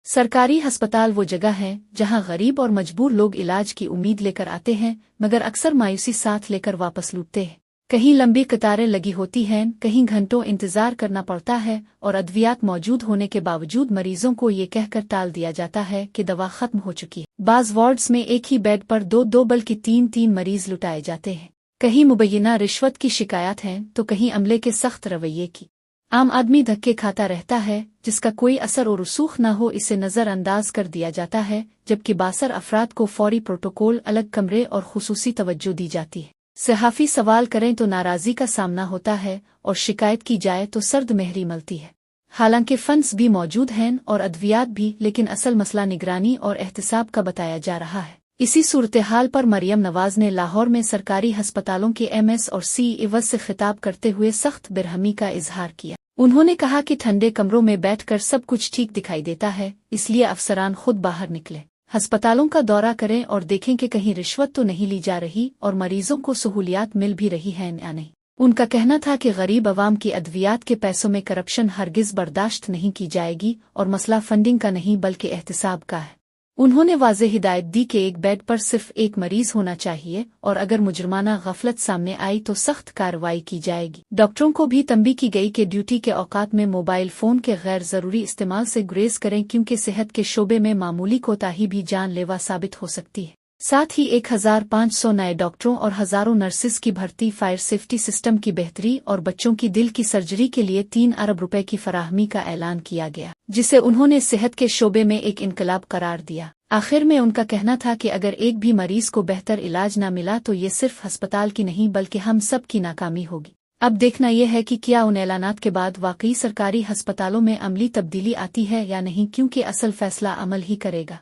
सरकारी अस्पताल वो जगह है जहां गरीब और मजबूर लोग इलाज की उम्मीद लेकर आते हैं, मगर अक्सर मायूसी साथ लेकर वापस लौटते हैं। कहीं लंबी कतारें लगी होती हैं, कहीं घंटों इंतजार करना पड़ता है, और अद्वियात मौजूद होने के बावजूद मरीजों को ये कहकर टाल दिया जाता है कि दवा खत्म हो चुकी है। बाज वार्ड्स में एक ही बेड पर दो बल्कि तीन मरीज लुटाए जाते हैं। कहीं मुबैना रिश्वत की शिकायत है तो कहीं अमले के सख्त रवैये की। आम आदमी धक्के खाता रहता है, जिसका कोई असर और रसूख न हो इसे नज़रअंदाज कर दिया जाता है, जबकि बासर अफराद को फौरी प्रोटोकॉल, अलग कमरे और खुसूसी तवज्जो दी जाती है। सहाफ़ी सवाल करें तो नाराज़गी का सामना होता है, और शिकायत की जाए तो सर्द मेहरी मिलती है। हालांकि फंड्स भी मौजूद हैं और अद्वियात भी, लेकिन असल मसला निगरानी और एहतिसाब का बताया जा रहा है। इसी सूरत-ए-हाल पर मरियम नवाज ने लाहौर में सरकारी अस्पतालों के एमएस और सीईओ से खिताब करते हुए सख्त बेरहमी का इजहार किया। उन्होंने कहा कि ठंडे कमरों में बैठकर सब कुछ ठीक दिखाई देता है, इसलिए अफसरान खुद बाहर निकले, अस्पतालों का दौरा करें और देखें कि कहीं रिश्वत तो नहीं ली जा रही और मरीजों को सहूलियात मिल भी रही हैं या नहीं। उनका कहना था कि गरीब अवाम की अद्वियात के पैसों में करप्शन हरगिज बर्दाश्त नहीं की जाएगी, और मसला फंडिंग का नहीं बल्कि एहतिसाब का है। उन्होंने वाज़ेह हिदायत दी कि एक बेड पर सिर्फ एक मरीज होना चाहिए, और अगर मुजरमाना गफलत सामने आई तो सख्त कार्रवाई की जाएगी। डॉक्टरों को भी तंबीह की गई कि ड्यूटी के औकात में मोबाइल फोन के गैर जरूरी इस्तेमाल से गुरेज करें, क्योंकि सेहत के शोबे में मामूली कोताही भी जानलेवा साबित हो सकती है। साथ ही 1500 नए डॉक्टरों और हजारों नर्सिस की भर्ती, फायर सेफ्टी सिस्टम की बेहतरी और बच्चों की दिल की सर्जरी के लिए 3 अरब रुपए की फराहमी का ऐलान किया गया, जिसे उन्होंने सेहत के शोबे में एक इनकलाब करार दिया। आखिर में उनका कहना था कि अगर एक भी मरीज को बेहतर इलाज न मिला तो ये सिर्फ अस्पताल की नहीं बल्कि हम सब की नाकामी होगी। अब देखना यह है कि क्या उन ऐलानात के बाद वाकई सरकारी अस्पतालों में अमली तब्दीली आती है या नहीं, क्योंकि असल फैसला अमल ही करेगा।